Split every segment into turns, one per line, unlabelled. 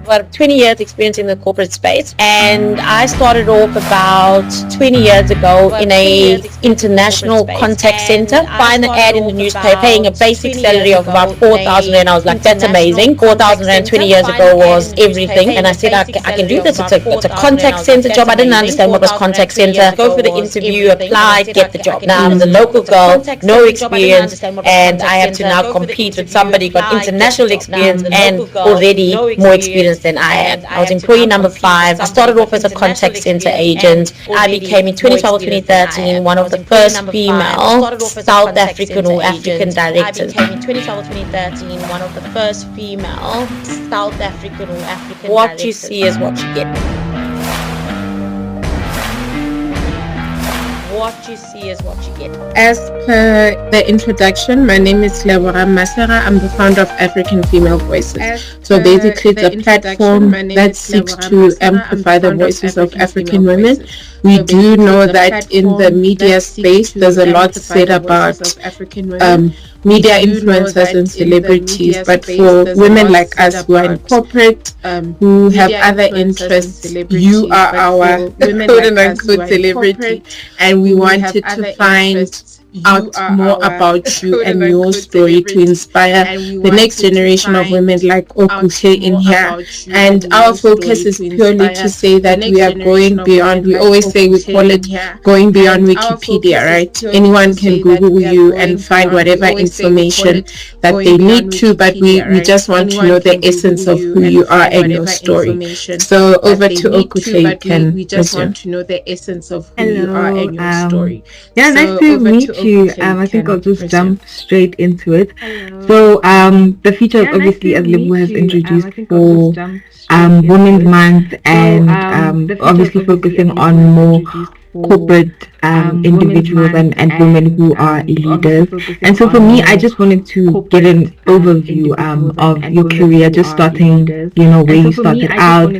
About 20 years experience in the corporate space, and I started off about 20 years ago in a international contact center. Find the ad in the newspaper paying a basic salary of about 4,000 and I was like, that's amazing. 4,000 rand 20 years ago was everything, and I said, I can do this. It's a contact center job. I didn't understand what was contact center. Go for the interview, apply, get the job. Now I'm a local girl, no experience, and I have to now compete with somebody got international experience and already more experience than I had. I was employee number 5. I started off as a contact center agent. I became in 2012 or 2013 one of the first female South African or African directors. I became in 2012 or 2013 one of the first female South African or African directors. What you see is what you get. What you see is what you get.
As per the introduction, my name is Leboga Masera. I'm the founder of African Female Voices. So basically it's a platform that seeks to amplify the voices of African women. We do know that in the media space there's a lot said about media influencers and celebrities, but for women like us who are in corporate, who have other interests, you are our quote-unquote celebrity, and we wanted to find out more about you and your story to inspire the next generation of women like Okuhle in here. And our focus is purely to say that we are going beyond, we always say we call it going beyond Wikipedia, right? Anyone can Google you and find whatever information that they need to, but we just want to know the essence of who you are and your story. So over to Okuhle, you can
we just want to know the essence of who you are and your story.
Yeah, nice to meet you. I think I'll just jump straight into it. So the feature is obviously, as Lebu has introduced, for Women's Month, and obviously focusing on more corporate individuals and women who are leaders. And so for me, I just wanted to get an overview of your career, just starting, where you started out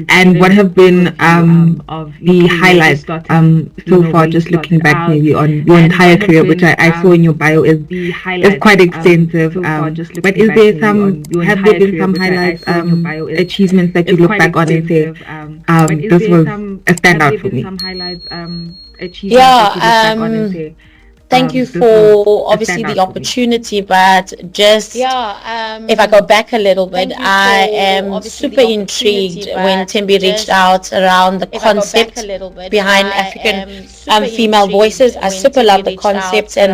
and what have been the highlights so far, just looking back maybe on your entire career, which I saw in your bio is quite extensive. But have there been some highlights, achievements that you look back on and say, this was a standout for me?
Thank you for obviously the opportunity, but just if I go back a little bit, I am super intrigued when Tembi reached out around the concept behind African female voices. I super love the concept, and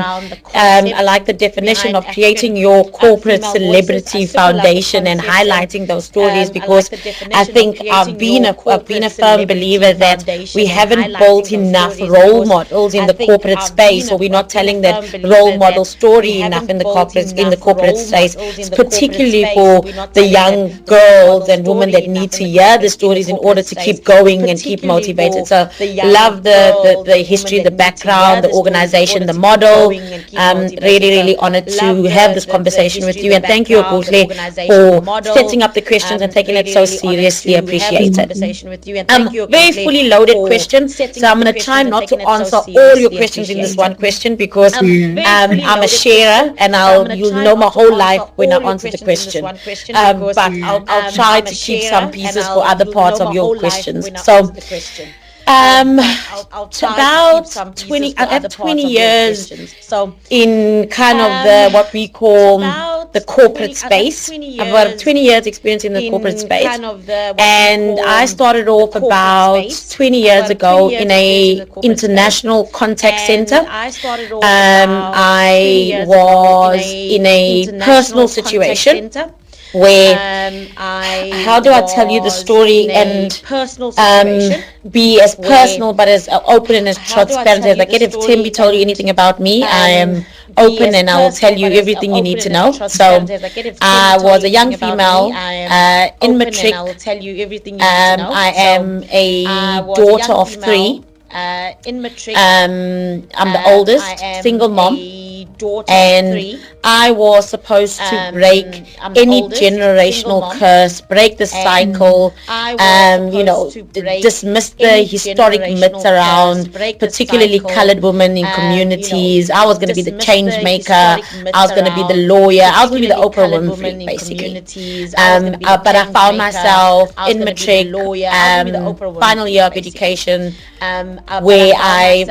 I like the definition of creating your corporate celebrity foundation and highlighting those stories, because I think I've been a firm believer that we haven't built enough role models in the corporate space, or we're not telling that role model story enough in the corporate space, particularly for the young girls and women that need to hear the stories in order to keep going and keep motivated. So love the history, the background, the organization, the model. Really honored to have this conversation with you, and thank you, Okuhle, for setting up the questions and taking it so seriously. Appreciated. Very fully loaded question, so I'm going to try not to answer all your questions in this one question, because I'm a sharer, and you'll know my whole life when I answer the question. But I'll try to keep some pieces for other parts of your questions. So about 20, I have 20 years in kind of the what we call the corporate space. I've got 20 years experience in the corporate space, and I started off about 20 years ago in a international contact center. I was in a personal situation where how do I tell you the story and be as personal but as open and as transparent as I get. If Tembi told you anything about me, I am open and I will tell you everything you need to know. So I was a young female in matric. I am a daughter of 3. I'm the oldest, single mom. and I was supposed to break any generational curse, break the cycle, dismiss the historic myths around particularly colored women in communities. I was going to be the change maker. I was going to be the lawyer. I was going to be the Oprah Winfrey, basically. But I found myself in matric, final year of education, where I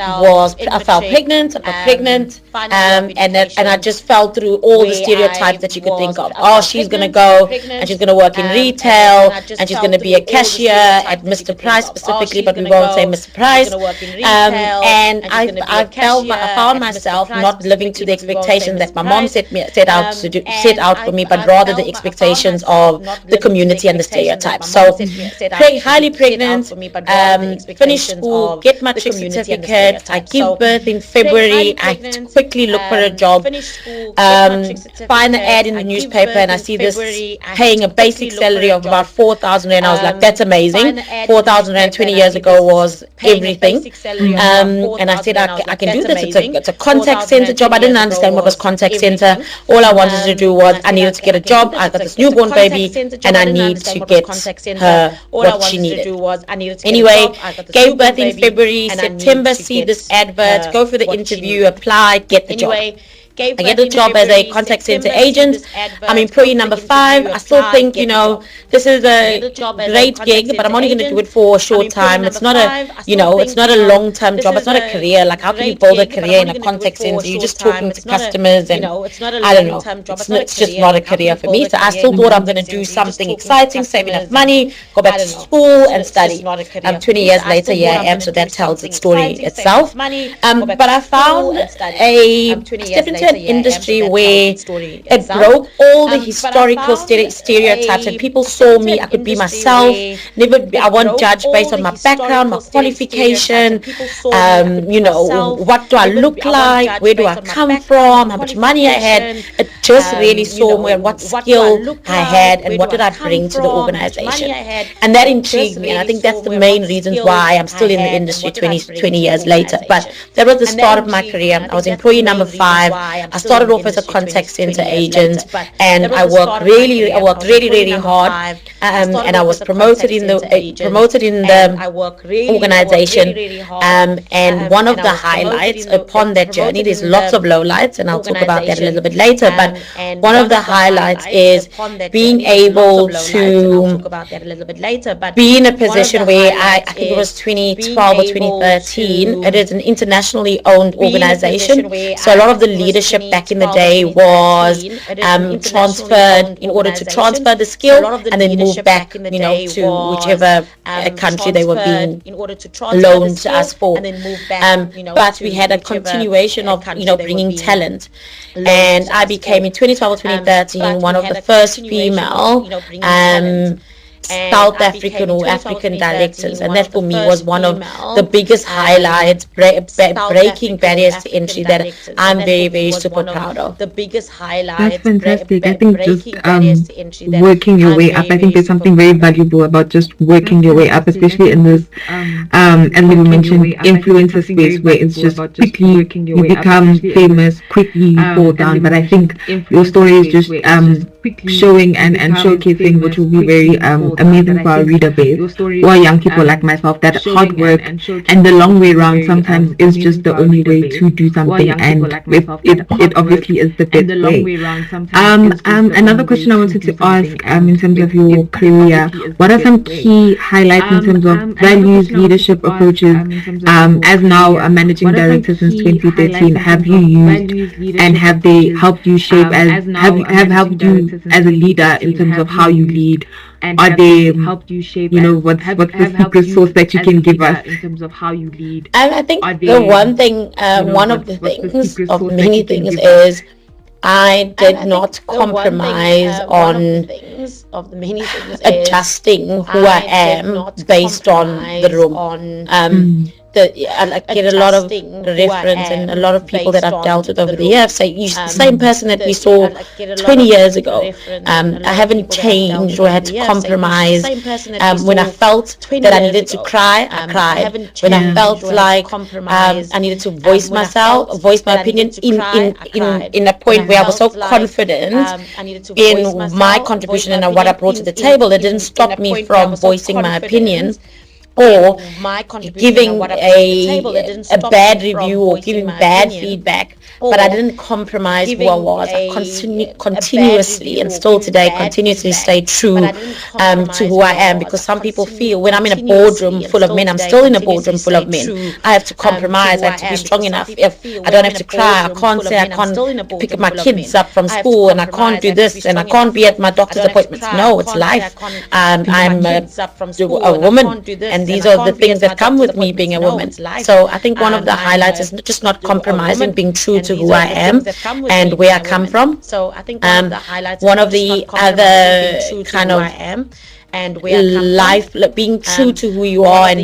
felt pregnant. I got pregnant, and I just fell through all the stereotypes that you could think of. Oh, she's going to go and she's going to work in retail, and she's going to be a cashier at Mr. Price specifically, but we won't say Mr. Price. And I found myself not living to the expectations that my mom set out for me, but rather the expectations of the community and the stereotypes. So, highly pregnant, finish school, get my matric certificate. I give birth in February. I quickly look for a job, find the ad in the newspaper, and I see this paying a basic salary of about 4,000 rand. I was like, that's amazing. 4,000 rand 20 years ago was everything. And I said, I can do this. It's a contact center job. I didn't understand what was contact center. All I wanted to do was I needed to get a job. I got this newborn baby, and I need to get her what she needed. Anyway, gave birth in February. September, see this advert, go for the interview, apply, get the job. I get a job as a contact center agent. I'm employee number 5. I still think, this is a great gig, but I'm only going to do it for a short time. It's not it's not a long-term job. It's not a career. Like, how can you build a career in a contact center? You're just talking to customers, and I don't know. It's just not a career for me. So I still thought I'm going to do something exciting, save enough money, go back to school and study. 20 years later, here I am. So that tells its story itself. But I found stepped into an industry where it broke all the historical stereotypes, and people saw me. I could be myself. I wasn't judged based on my background, my qualification. What do I look like? Where do I come from? How much money I had? It just really saw me what skill I had and what did I bring to the organization. And that intrigued me, and I think that's the main reasons why I'm still in the industry 20 years later. But that was the start of my career. I was employee number 5. I started off as a contact center agent, and I worked really hard, and I was promoted in the organization. And one of the highlights upon that journey, there's lots of lowlights, and I'll talk about that a little bit later. But one of the highlights is being able to be in a position where I think it was 2012 or 2013. It is an internationally owned organization, so a lot of the leadership back in the day was transferred in order to transfer the skill and then move back, to whichever country they were being loaned to us for. But we had a continuation of bringing talent, and I became in 2012 or 2013 one of the first female South African or African directors, and that for me was one of the biggest highlights, breaking barriers to entry, that I'm very, very super proud of.
That's fantastic. I think just working your way up, I think there's something very valuable about just working your way up, especially in this, as we mentioned, influencer space where it's just quickly you become famous, quickly you fall down. But I think your story is just showing and showcasing, which will be very amazing for our reader base, or young people like myself, that hard work and the long way around sometimes is just the only way to do something, and it obviously is the best way. Another question I wanted to ask in terms of your career, what are some key highlights in terms of values, leadership approaches, as now a managing director since 2013, have you used, and have they helped you shape have helped you as a leader in terms of how you lead? Are they helped you shape? What's the secret sauce that you can give us in terms of how you lead?
I think the one thing, one of the things of many things is I did not compromise on adjusting who I am based on the room. I get a lot of reference, and a lot of people that I've dealt with over the years say, you're the same person that we saw 20 years ago. I haven't changed or had to compromise. When I felt that I needed to cry, I cried. When I felt like I needed to voice myself, voice my opinion in a point where I was so confident in my contribution and what I brought to the table, it didn't stop me from voicing my opinion or giving a bad review or giving bad feedback, but I didn't compromise who I was. I continuously and still today continuously stay true to who I am, because some people feel when I'm in a boardroom full of men, I'm still in a boardroom full of men, I have to compromise, I have to be strong enough. If I don't have to cry, I can't say I can't pick my kids up from school, and I can't do this, and I can't be at my doctor's appointments. No, it's life. I'm a woman, and these are the things that come with me being a woman. So I think one of the highlights is just not compromising, being true to who I am and where I come from. So I think one of the other kind of and life, being true to who you are, and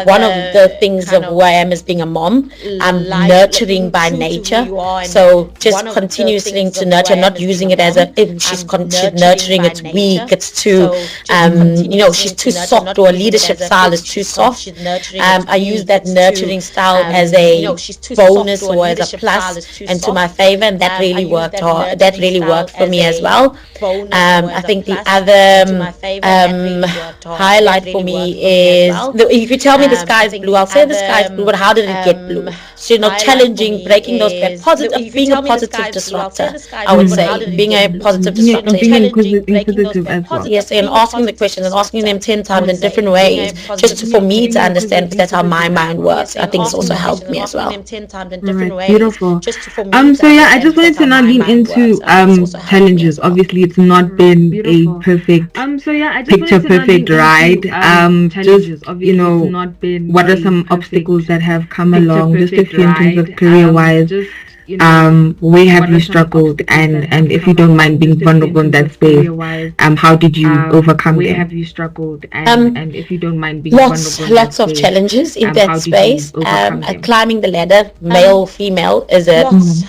one of the things of who I am is being a mom. I'm nurturing by nature, so just continuously to nurture, not using it as she's nurturing, it's weak, it's too she's too soft, or a leadership style is too soft. I use that nurturing style as a bonus or as a plus and to my favor, and that really worked hard. That really worked for me as well. I think the other highlight for me is, if you tell me the sky is blue, I'll say the sky is blue, but how did it get blue? So, challenging, breaking those positive, being a positive disruptor, I would say, being a positive disruptor.
Being inquisitive as well.
Yes, and asking the questions and asking them 10 times in different ways, just for me to understand, because that's how my mind works. I think it's also helped me as well.
Right, beautiful. So yeah, I just wanted to now lean into challenges. Obviously, it's not been a perfect picture perfect ride. Just what are some obstacles that have come along, just a few in terms of career wise, where have you struggled, and if you don't mind being vulnerable in that space, how did you overcome them?
Have you struggled, and if you don't mind being
lots of challenges in that space. Climbing the ladder, male, female, is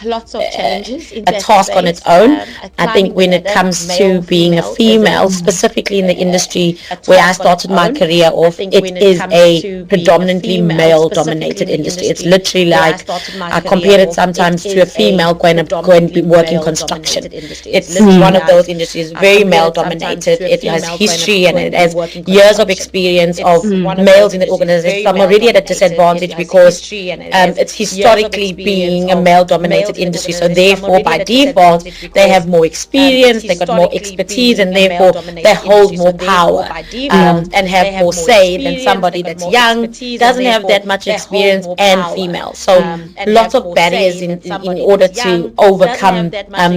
lots of challenges in a task on its own. I think when it comes to being a female, specifically in the industry where I started my career off, it is a predominantly male dominated industry. It's literally like, I compare it sometimes to a female going to be working construction. It's one of those industries, very male dominated. It has history and it has years of experience of males in the organization. So I'm already at a disadvantage because it's historically being a male dominated industry. So therefore, by default, they have more experience, they got more expertise, and therefore they hold more power and have more say than somebody that's young, doesn't have that much experience, and female. So lots of barriers in order to overcome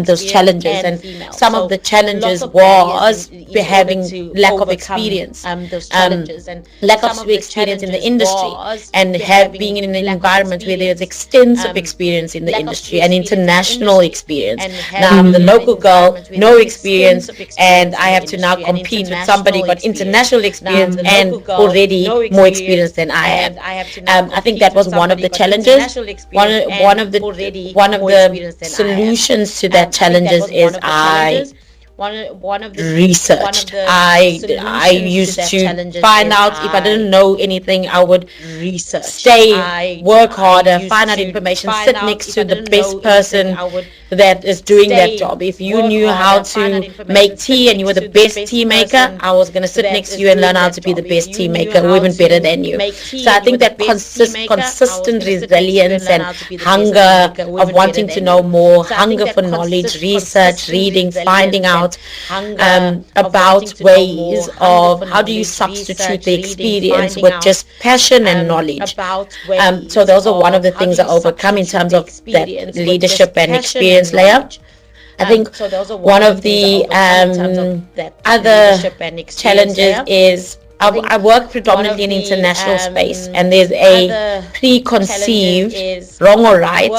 those challenges, and some of the challenges was having lack of experience, lack of experience in the industry, and being in an environment where there's extensive experience in the industry and international experience. Now I'm the local girl, no experience, and I have to now compete with somebody got international experience and already more experience than I have. I think that was one of the challenges. One of the solutions to that challenges is researched. I used to find out if I didn't know anything, I would stay, work harder, find out information, sit next to the best person that is doing that job. If you knew how to make tea and you were the best tea maker, I was going to sit next to you and learn how to be the best tea maker, or even better than you. So I think that consistent resilience and hunger of wanting to know more, hunger for knowledge, research, reading, finding out about ways of how do you substitute the experience with just passion and knowledge. So those are one of the things I overcome in terms of that leadership and experience layer. I think one of the other challenges is I work predominantly in international space, and there's a preconceived, wrong or right,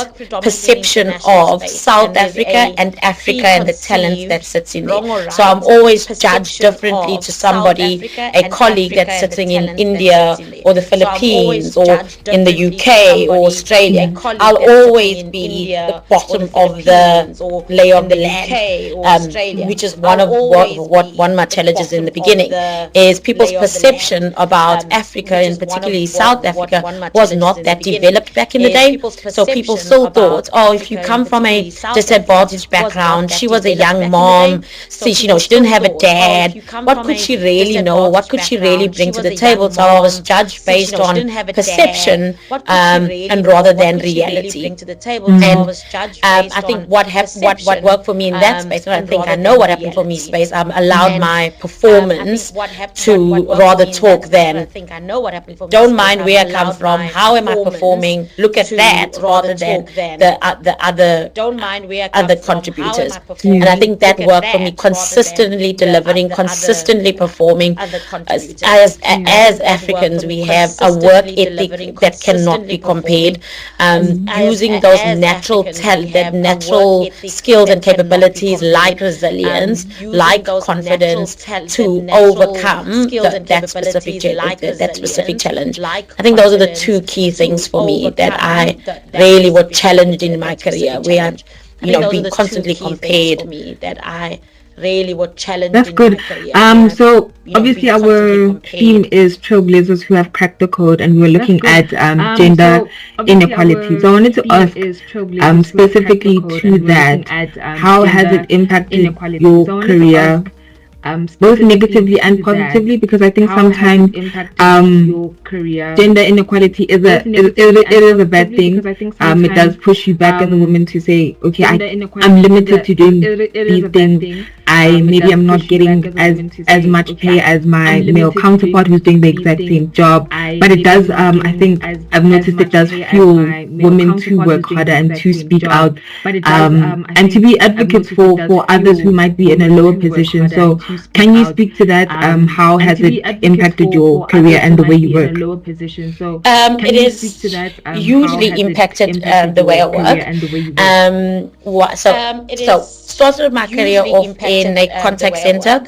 perception of South Africa and Africa and the talent that sits in there. So I'm always judged differently to somebody, a colleague that's sitting in India or the Philippines or in the UK or Australia. I'll always be the bottom of the layer of the land, which is one of what one of my challenges in the beginning is people's perception about Africa, and particularly South Africa, was not that developed back in the day. So people still thought, oh, if you come from a disadvantaged background, she was a young mom, see, she didn't have a dad, what could she really know, what could she really bring to the table? So I was judged based on perception and rather than reality. And I think what worked for me in that space, and I think I know what happened for me space, allowed my performance to rather talk than don't mind where I come from, how am I performing, look at that, rather than the other contributors. And I think that worked for me, consistently delivering, consistently performing. As Africans, we have a work ethic that cannot be compared, using those natural talent, that natural skills and capabilities like resilience, like confidence, to overcome that specific challenge. I think those are the two key things for me that I really was challenged in my career, where I'm being constantly compared.
That's good. So obviously our theme is trailblazers who have cracked the code, and we're looking at gender inequality. So I wanted to ask specifically to that, how has it impacted your career, both negatively and positively? Because I think sometimes gender inequality is a bad thing. It does push you back as a woman to say, okay, I'm limited to doing these things. Maybe I'm not getting as much pay as my male counterpart who's doing the exact same job. But it does, I think I've noticed it does fuel women to work harder and to speak out, and to be advocates for others who might be in a lower position. So can you speak to that? How has it impacted your career and the way you work?
It is hugely impacted the way I work. So started my career off in a contact center.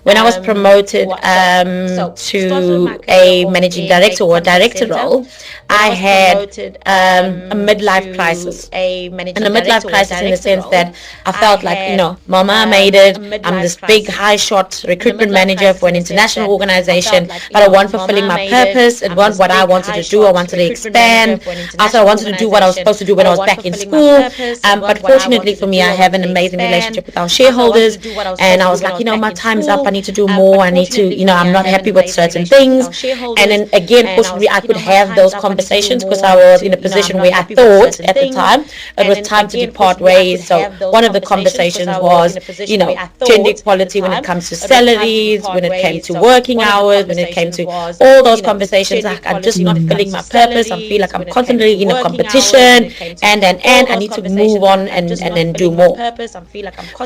When I was promoted to a managing director or a director role, I had a midlife crisis. And a midlife crisis in the sense that I felt like, Mama made it. I'm this big, high-shot recruitment manager for an international organization, but I wasn't fulfilling my purpose. It wasn't what I wanted to do. I wanted to expand. Also, I wanted to do what I was supposed to do when I was back in school. But fortunately for me, I have an amazing relationship with our shareholders. And I was like, my time's up. I need to do more. I need to, I'm not happy with certain things. And then again, fortunately, I could have those conversations because I was in a position where I thought at the time it was time to depart ways. So one of the conversations was, gender equality when it comes to salaries, when it came to working hours, when it came to all those conversations. Like, I'm just not feeling my purpose. I feel like I'm constantly in a competition, and I need to move on and then do more.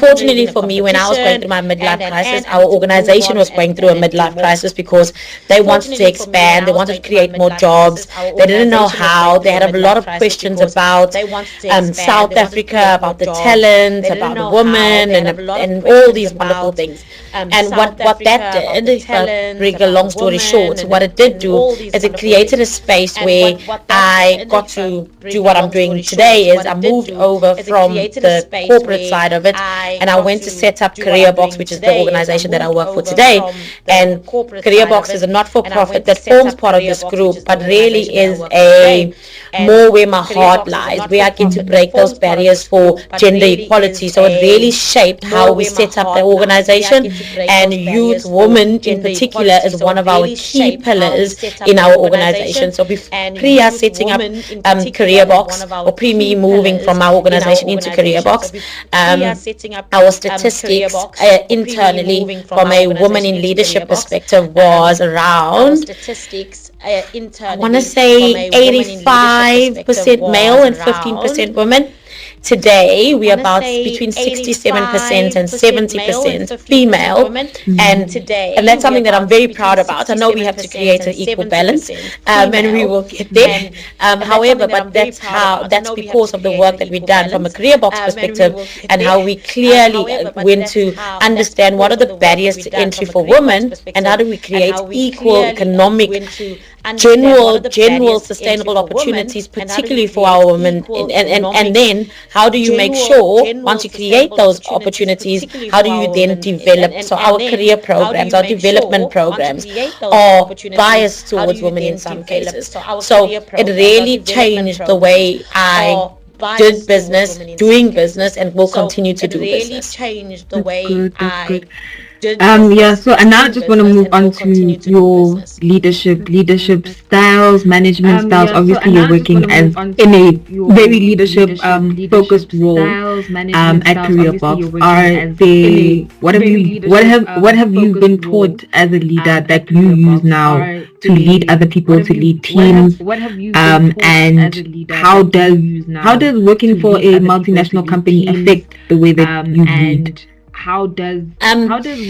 Fortunately for me, when I was going through my midlife crisis, our organization was going through a midlife crisis because they wanted to expand, they wanted to create more jobs, they didn't know how, they had a lot of questions about South Africa, about the talent, about the woman, and all these wonderful things. And what that did, bring a long story short, what it did do is it created a space where I got to do what I'm doing today. Is I moved over from the corporate side of it, and I went to set up CareerBox, which is the organization that I work for today. And CareerBox is a not-for-profit that forms part of this group, but really is a more where my heart lies, where I get to break those barriers for gender equality. So it really shaped how we set up the organization, and youth, women in particular, is one of our key pillars in our organization. So pre us setting up CareerBox, or pre me moving from our organization into CareerBox, our statistics internally from a woman in leadership perspective was around, I want to say 85% male and 15% women. today we're about between 67% and 70% female, and that's something that I'm very proud about. I know we have to create an equal balance, and we will get there. However, but that's because of the work that we've done from a career box perspective, and how we clearly went to understand what are the barriers to entry for women, and how do we create equal economic general sustainable opportunities, particularly for our women, and then how do you make sure once you create those opportunities, how do you then develop? So our career programs, our development programs are biased towards women in some cases. So it really changed the way I did business, doing business, and will continue to do business.
That's good. So and now I just want to move on to your leadership styles, management styles. Obviously you're working as in a very leadership focused role at Career Box. What have you been taught as a leader that you use now to lead other people, to lead teams, and how does working for a multinational company affect the way that you lead?
How does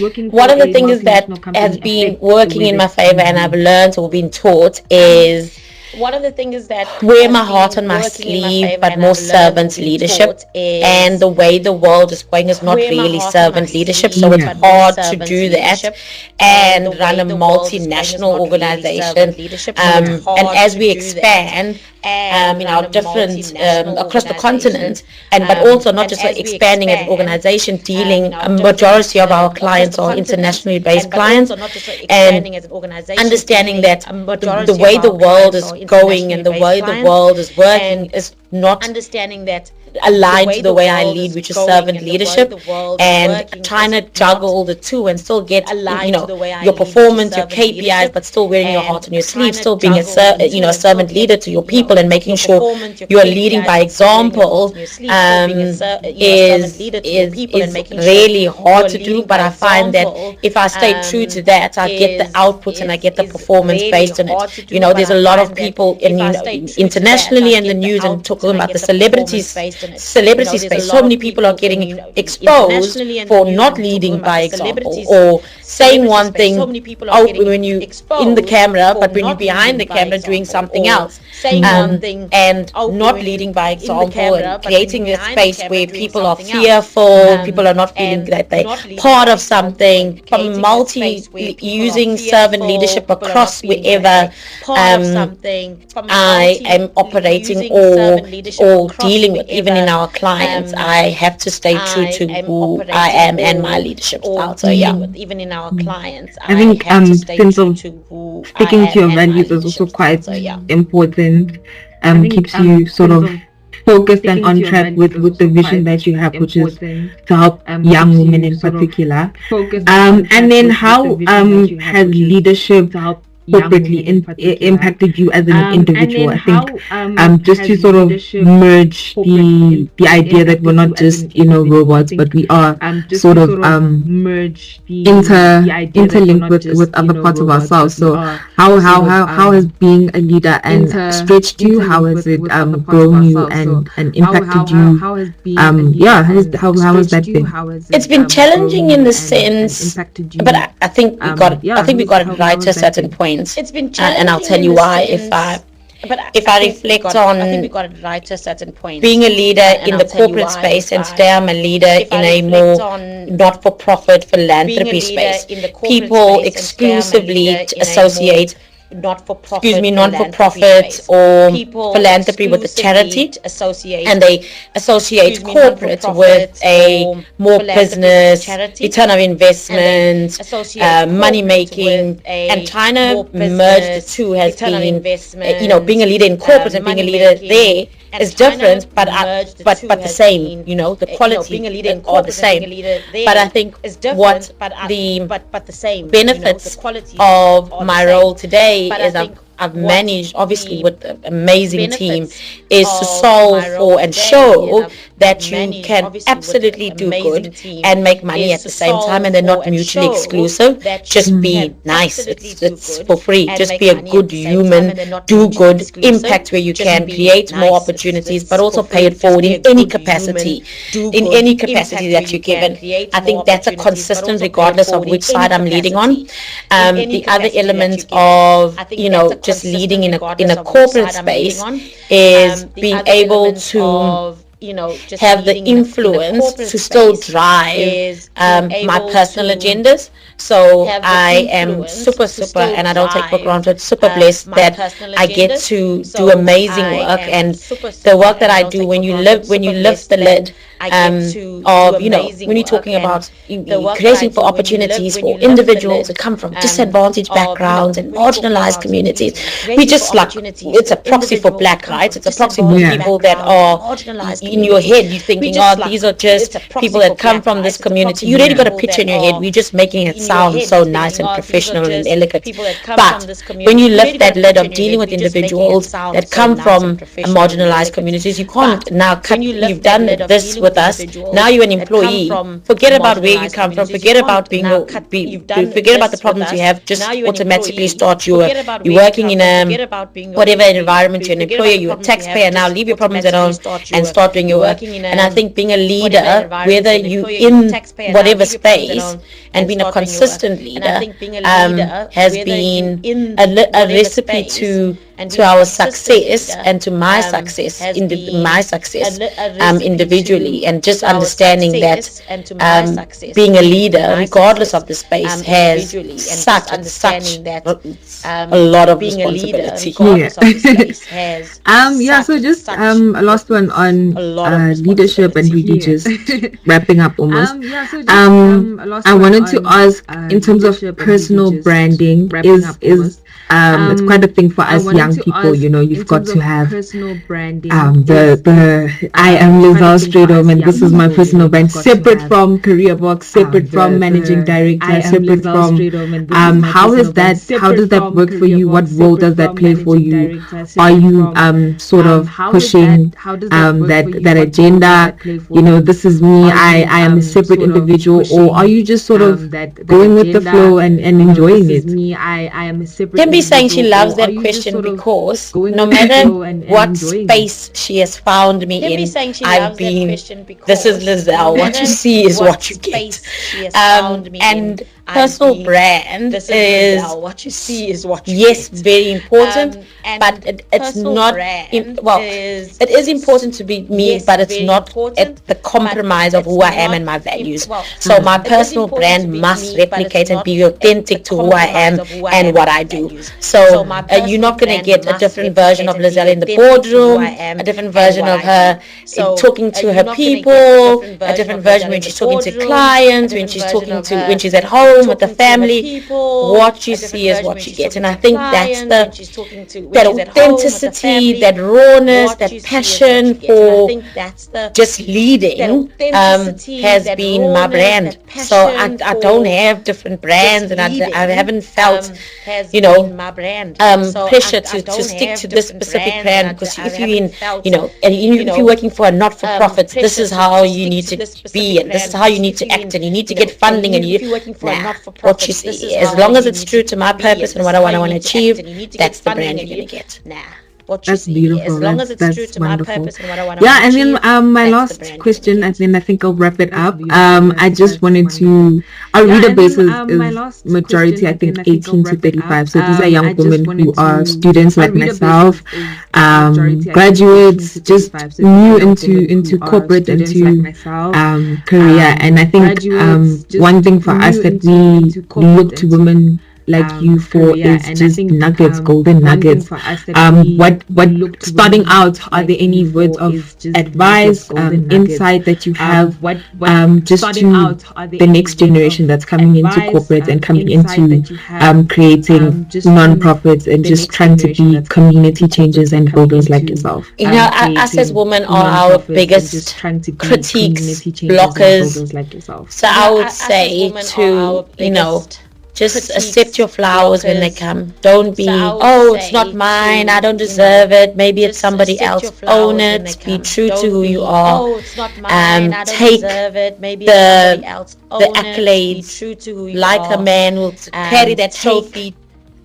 working for
one of the things that has been working in my favor and I've learned or been taught is one of the things that wear my heart on my sleeve, but more servant leadership. And the way the world is going is not really servant leadership, so it's hard to do that and run a multinational organization. And as we expand in our different across the continent, and but also not just expanding as an organization, dealing a majority of our clients are internationally based clients, and understanding that the way the world is going and the way the world is working is not aligned to the way I lead, which is servant leasership, and trying to juggle the two and still get your performance, your KPIs, but still wearing your heart on your sleeve, still being a servant leader to your people and making sure you are leading by example is really hard to do. But I find that if I stay true to that, I get the output and I get the performance based on it. There's a lot of people internationally in the news and talking about the celebrity space. So many people are getting exposed for not leading by example, or saying one thing out when you in the camera, but when you're behind the camera doing something else, and not leading by example, and creating a space where people are fearful, people are not feeling that they're part of something. From using servant leadership across wherever I am operating or dealing with, even in our clients, I have to stay true to who I am and my leadership style. So even in our clients,
I think sense of sticking to your values is also quite important. Keeps you sort of focused and on track with the vision that you have, which is to help young women in particular. And then how has leadership corporately impacted you as an individual? I think just to sort of merge the idea that we're not just robots, but we are sort of interlinked with other parts of ourselves. So how has being a leader and stretched you? How has it grown you and impacted you? How has that been?
It's been challenging in the sense, but I think we got it right to a certain point. It's been challenging, and I'll tell you why. If I reflect on being a leader in the corporate space, and today I'm a leader in a more not-for-profit philanthropy space, people exclusively associate non-for-profit or philanthropy with a charity, and they associate corporate with a more business, return of investment, money making, and trying to merge the two has been, being a leader in corporate and being a leader there is different, but the same. The quality are the same. But I think what the benefits of my role today is I've managed, obviously with an amazing team, is to solve for and show that you can absolutely do good and make money at the same time, and they're not mutually exclusive. Just be nice. It's for free. Just be a good human, do good, impact where you can, create more opportunities, but also pay it forward in any capacity, that you're given. I think that's a consistent regardless of which side I'm leading on. The other element of, just leading in a corporate space is being able to have the influence to still drive my personal agendas. So I am super, and I don't take for granted, super blessed that I get to do amazing work. And the work that I do, when you lift the lid of, when you're talking about creating for opportunities for individuals who come from disadvantaged backgrounds and marginalized communities, we just like, it's a proxy for black, right? It's a proxy for people that are, in your head, you're thinking, these are just people that come from this community. You already got a picture in your head. We're just making it sound so nice and professional and elegant. But when you lift that lid of dealing with individuals that come from marginalized communities, you can't now cut. You've done this with us. Now you're an employee. Forget about where you come from. Forget about forget about the problems you have. Just automatically start. You're working in a whatever environment. You're an employer. You're a taxpayer. Now leave your problems at home and start doing your work. And I think being a leader, whether you in whatever space, and being a consistent leader, has been a recipe to our success and to my success individually, and just understanding that being a leader, regardless of the space, has such a lot of responsibility.
So just a last one on leadership, and really just wrapping up almost. I wanted to ask, in terms of personal branding, is it's quite a thing for us young people. You've got to have the I am Lizelle Strydom, and this is my personal brand, separate from career box, separate from managing director, separate from how does that work for you? What role does that play for you? Are you sort of pushing that agenda? This is me, I am a separate individual, or are you just sort of going with the flow and enjoying it?
Tembi saying she loves that question because no matter what space she has found me in, I've been, this is Lizelle, what you see is what you get. And personal brand is, yes, very important, but it's not, it is important to be me, but it's not at the compromise of who I am and my values. So my personal brand must replicate and be authentic to who I am and what I do. So you're not going to get a different version of Lizelle in the boardroom, a different version of her talking to her people, a different version when she's talking to clients, when she's at home with the family. What you see is what you get, and I think that's that authenticity, that rawness, that passion for just leading has been my brand. So I don't have different brands, and I haven't felt pressure to stick to this specific brand, because if you're in if you're working for a not-for-profit, this is how you need to be, and this is how you need to act, and you need to get funding, and what you see, as long as it's true to my purpose and what I want to achieve, that's the brand you're going to get.
That's beautiful. As long as it's true to my purpose and what I want to achieve. And then my last question, and then I think I'll wrap it up. I just wanted to, our reader base is majority, I think, 18 to 35. So these are young women who are students like myself, graduates, just new into corporate, into career. And I think one thing for us that we look to women like you for is just nuggets, golden nuggets. What starting out, are there any words of advice, insight that you have just to the next generation that's coming into corporate and coming into creating non-profits and just trying to be community changers and builders like yourself?
Us as women are our biggest critiques, blockers. So I would say to just accept your flowers when they come. Don't be, oh, it's not mine, I don't deserve it, maybe it's somebody else. Own it, be true to who you are. Take the accolades like a man will carry that trophy.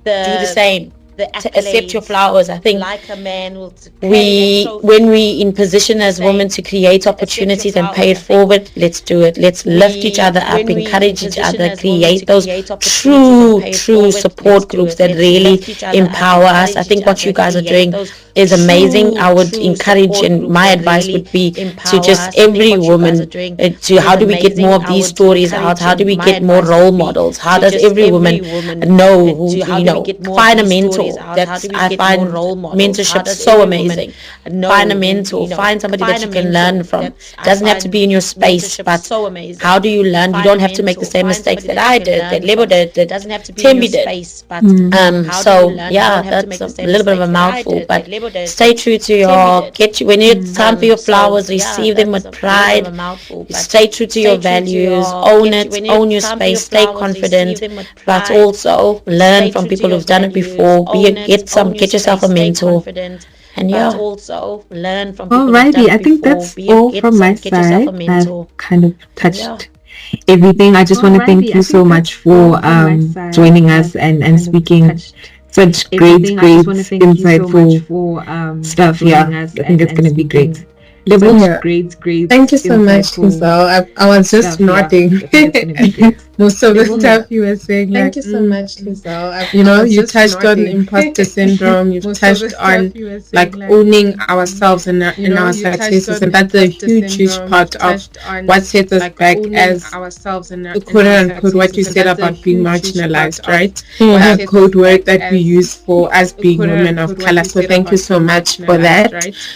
Do the same. Accept your flowers. I think when we in position as women to create opportunities and pay it forward, let's do it. Let's lift each other up, encourage each other, create those true support groups that really empower us. I think what you guys are doing is amazing. I would encourage, and my advice would be to just every woman, to how do we get more of these stories out? How do we get more role models? How does every woman know who, find a mentor? I find mentorship so amazing. Find a mentor, find somebody that you can learn from. Doesn't have to be in your space, but how do you learn? You don't have to make the same mistakes that I did, that Lebo did, that Tembi did. So yeah, that's a little bit of a mouthful, but stay true to your, when it's time for your flowers, receive them with pride. Stay true to your values, own it, own your space, stay confident, but also learn from people who've done it before. Get yourself a mentor. And yeah, also learn from people.
Alrighty, I think that's all from my side. I've kind of touched everything. I just want to thank you so much for joining us and speaking such great, insightful stuff. Yeah, I think it's going to be great.
Great. Thank you so much, Lizelle. I was just nodding. Most of the stuff you were saying. Thank you so much, Lizelle. You touched on imposter syndrome. You've touched on owning ourselves and our successes, and that's a huge part of what sets us back as quote unquote what you said about being marginalized, right? That code word that we use for us being women of color. So thank you so much for that.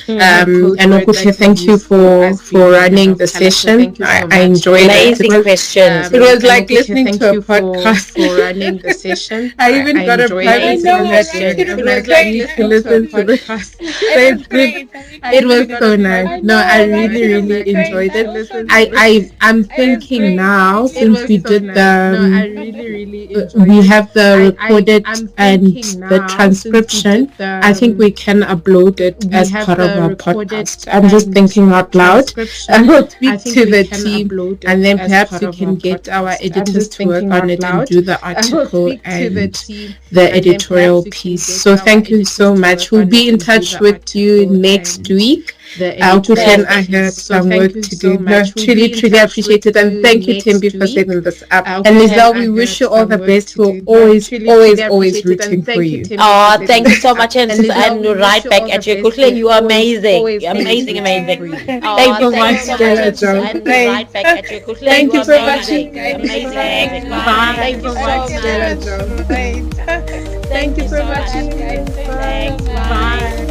And Okuche, thank you for running the session. I enjoyed it.
Questions.
It was like listening to a podcast. For running the session. I even got a private message. It was like to listen to the podcast. It was so nice. No, I really enjoyed it. I'm thinking now, since we did we have the recorded and the transcription, I think we can upload it as part of our podcast. I'm just thinking out loud. I will speak to the team, and then perhaps we can get our editors to work on it and do the article and the editorial piece. So thank you so much. We'll be in touch with you next week. Okuche and I have some work to do. No, truly appreciate it. And thank you, Tembi, for setting this up. And Lizelle, we wish you all the best. We're always rooting for you.
Oh, thank you so much. And right back at you. Kuhle, you are amazing. Amazing. Thank you so much,
Stella Jones.
Right back at you. Kuhle,
thank you so much.
Amazing.
Bye. Thank you so much, Stella Jones. Thank you so much.
Thanks. Bye.